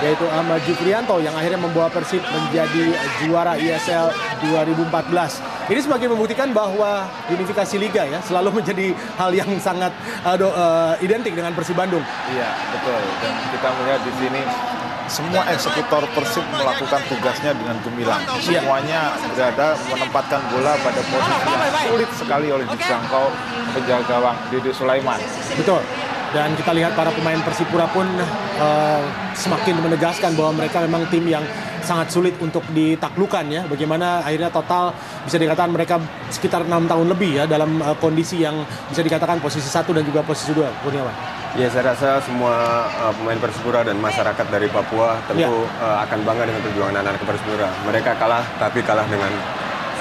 yaitu Ahmad Jufrianto yang akhirnya membawa Persib menjadi juara ISL 2014. Ini semakin membuktikan bahwa unifikasi liga ya selalu menjadi hal yang sangat identik dengan Persib Bandung. Iya, betul. Dan kita melihat di sini semua eksekutor Persib melakukan tugasnya dengan gemilang. Semuanya berada menempatkan bola pada posisi yang sulit sekali oleh dijangkau penjaga gawang Dede Sulaiman. Betul. Dan kita lihat para pemain Persipura pun semakin menegaskan bahwa mereka memang tim yang sangat sulit untuk ditaklukkan ya. Bagaimana akhirnya total bisa dikatakan mereka sekitar 6 tahun lebih ya dalam kondisi yang bisa dikatakan posisi 1 dan juga posisi 2, Kurniawan. Ya, saya rasa semua pemain Persipura dan masyarakat dari Papua tentu akan bangga dengan perjuangan anak-anak Persipura. Mereka kalah, tapi kalah dengan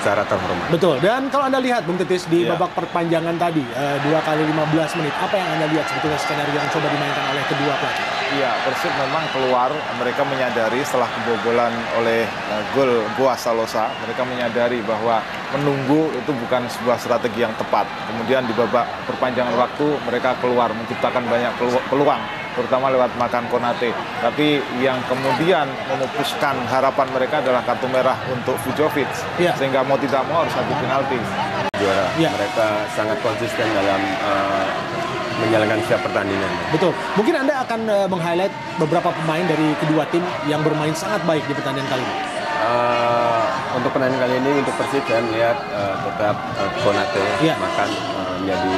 secara terhormat. Betul. Dan kalau Anda lihat, Bung Titis, di babak perpanjangan tadi, 2 kali 15 menit, apa yang Anda lihat sebetulnya skenario yang coba dimainkan oleh kedua pelatih? Iya, Persib memang keluar, mereka menyadari setelah kebobolan oleh gol Goa Salosa, mereka menyadari bahwa menunggu itu bukan sebuah strategi yang tepat. Kemudian di babak perpanjangan waktu, mereka keluar, menciptakan banyak peluang, terutama lewat Makan Konate. Tapi yang kemudian memupuskan harapan mereka adalah kartu merah untuk Vujovic, sehingga mau tidak mau harus adu penalti. Juara, mereka sangat konsisten dalam menjalankan setiap pertandingan. Betul. Mungkin Anda akan meng-highlight beberapa pemain dari kedua tim yang bermain sangat baik di pertandingan kali ini. Untuk pertandingan kali ini untuk Persib saya melihat tetap Konate Makan menjadi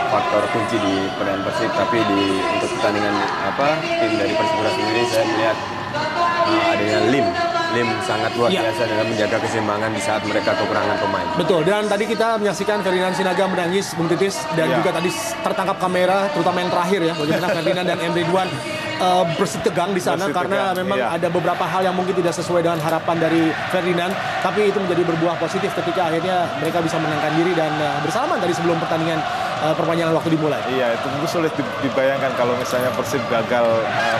faktor kunci di pertandingan Persib, tapi untuk pertandingan tim dari Persipura sendiri saya melihat adanya Lim sangat luar biasa dalam menjaga keseimbangan di saat mereka kekurangan pemain. Betul, dan tadi kita menyaksikan Ferdinand Sinaga menangis, Bung Titis, dan juga tadi tertangkap kamera, terutama yang terakhir ya, bagaimana Ferdinand dan Emre Ridwan bersitegang di sana karena memang ada beberapa hal yang mungkin tidak sesuai dengan harapan dari Ferdinand, tapi itu menjadi berbuah positif ketika akhirnya mereka bisa menangkan diri dan bersalaman tadi sebelum pertandingan perpanjangan waktu dimulai. Iya, itu mungkin sulit dibayangkan kalau misalnya Persib gagal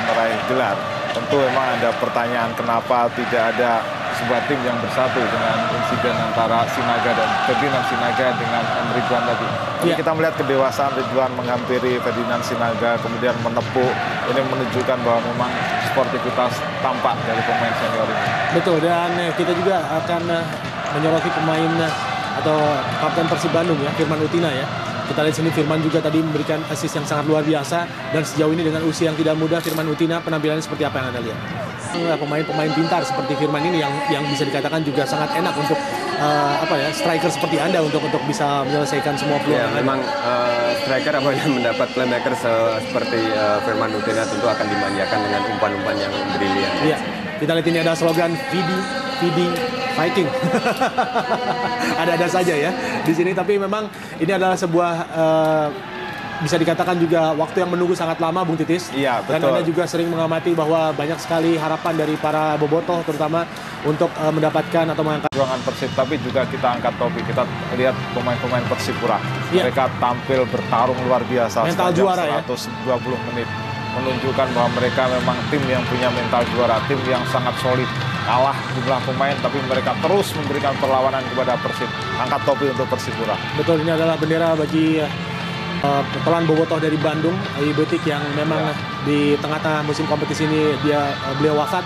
meraih gelar. Tentu memang ada pertanyaan kenapa tidak ada sebuah tim yang bersatu dengan insiden antara Sinaga dan Ferdinand Sinaga dengan Ridwan tadi. Tapi kita melihat kedewasaan Ridwan menghampiri Ferdinand Sinaga, kemudian menepuk, ini menunjukkan bahwa memang sportivitas tampak dari pemain senior ini. Betul, dan kita juga akan menyoroti pemain atau kapten Persib Bandung ya, Firman Utina ya. Kita lihat sini Firman juga tadi memberikan assist yang sangat luar biasa, dan sejauh ini dengan usia yang tidak muda Firman Utina penampilannya seperti apa yang Anda lihat? Pemain-pemain pintar seperti Firman ini yang bisa dikatakan juga sangat enak untuk striker seperti Anda untuk bisa menyelesaikan semua peluang. Ya, memang striker apabila mendapat playmaker seperti Firman Utina tentu akan dimanjakan dengan umpan-umpan yang brilian. Iya. Kita lihat ini ada slogan Vidi Viking. Ada-ada saja ya di sini, tapi memang ini adalah sebuah bisa dikatakan juga waktu yang menunggu sangat lama, Bung Titis. Iya, betul. Dan Anda juga sering mengamati bahwa banyak sekali harapan dari para bobotoh terutama untuk mendapatkan atau mengangkat perjuangan Persib, tapi juga kita angkat topi. Kita lihat pemain-pemain Persipura. Mereka tampil bertarung luar biasa mental juara 120 menit. Menunjukkan bahwa mereka memang tim yang punya mental juara, tim yang sangat solid. Kalah jumlah pemain, tapi mereka terus memberikan perlawanan kepada Persib. Angkat topi untuk Persipura. Betul, ini adalah bendera bagi Telan bobotoh dari Bandung, Ibetik, yang memang di tengah-tengah musim kompetisi ini beliau wafat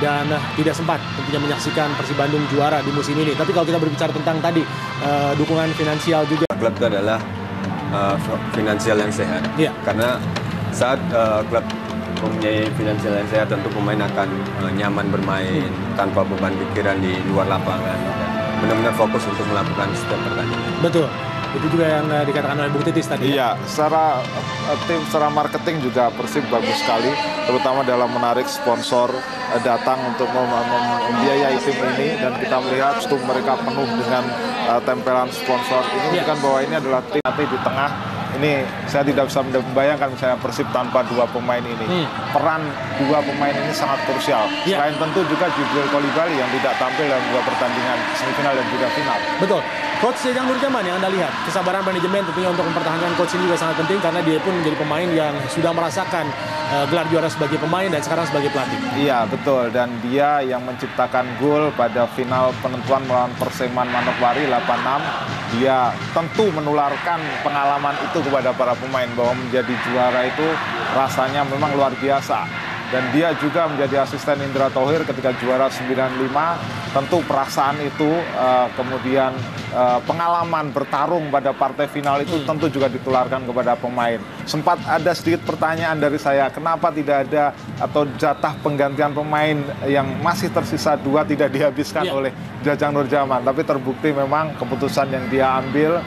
dan tidak sempat tentunya menyaksikan Persib Bandung juara di musim ini. Tapi kalau kita berbicara tentang tadi dukungan finansial juga, klub itu adalah finansial yang sehat. Karena saat klub mempunyai finansial yang sehat, tentu pemain akan nyaman bermain tanpa beban pikiran di luar lapangan dan benar-benar fokus untuk melakukan setiap pertandingan. Betul. Itu juga yang dikatakan oleh Bung Titis tadi. Iya, secara marketing juga Persib bagus sekali, terutama dalam menarik sponsor datang untuk membiayai tim ini, dan kita melihat stum mereka penuh dengan tempelan sponsor. Ini menunjukkan bahwa ini adalah tim nanti di tengah. Ini saya tidak bisa membayangkan misalnya Persib tanpa dua pemain ini. Peran dua pemain ini sangat krusial. Selain tentu juga Jibril Kolibali yang tidak tampil dalam dua pertandingan semifinal dan juga final. Betul. Coach Jajang Nurjaman yang Anda lihat, kesabaran manajemen tentunya untuk mempertahankan coach ini juga sangat penting, karena dia pun menjadi pemain yang sudah merasakan gelar juara sebagai pemain dan sekarang sebagai pelatih. Iya, betul. Dan dia yang menciptakan gol pada final penentuan melawan Perseman Manokwari 86. Dia tentu menularkan pengalaman itu kepada para pemain, bahwa menjadi juara itu rasanya memang luar biasa. dan dia juga menjadi asisten Indra Thohir ketika juara 95. Tentu perasaan itu, kemudian pengalaman bertarung pada partai final itu tentu juga ditularkan kepada pemain. Sempat ada sedikit pertanyaan dari saya, kenapa tidak ada atau jatah penggantian pemain yang masih tersisa 2 tidak dihabiskan oleh Jajang Nurjaman. Tapi terbukti memang keputusan yang dia ambil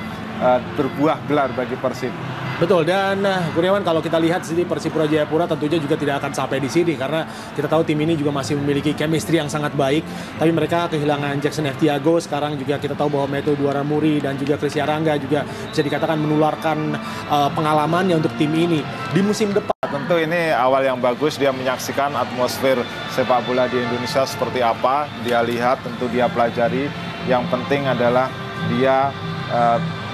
berbuah gelar bagi Persib. Betul, dan Kurniawan, kalau kita lihat sini Persipura Jayapura tentunya juga tidak akan sampai di sini karena kita tahu tim ini juga masih memiliki chemistry yang sangat baik, tapi mereka kehilangan Jackson F. Tiago. Sekarang juga kita tahu bahwa Meto Duaramuri dan juga Chris Yarangga juga bisa dikatakan menularkan pengalamannya untuk tim ini di musim depan. Tentu ini awal yang bagus, dia menyaksikan atmosfer sepak bola di Indonesia seperti apa, dia lihat, tentu dia pelajari. Yang penting adalah dia,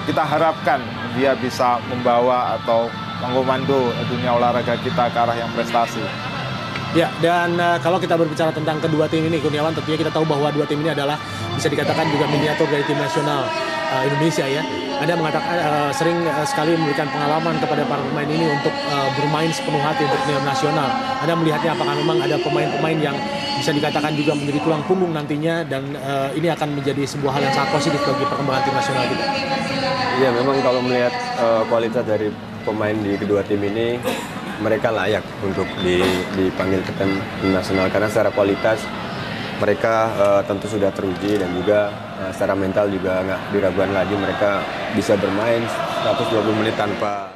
kita harapkan dia bisa membawa atau mengkomando dunia olahraga kita ke arah yang prestasi. Ya, dan kalau kita berbicara tentang kedua tim ini, Kurniawan, tentunya kita tahu bahwa dua tim ini adalah bisa dikatakan juga miniatur dari tim nasional Indonesia ya. Anda mengatakan sering sekali memberikan pengalaman kepada para pemain ini untuk bermain sepenuh hati untuk tim nasional. Anda melihatnya apakah memang ada pemain-pemain yang bisa dikatakan juga menjadi tulang punggung nantinya, dan ini akan menjadi sebuah hal yang sangat positif bagi perkembangan tim nasional kita? Iya, memang kalau melihat kualitas dari pemain di kedua tim ini, mereka layak untuk dipanggil ke tim nasional karena secara kualitas mereka tentu sudah teruji, dan juga secara mental juga nggak diragukan lagi, mereka bisa bermain 120 menit tanpa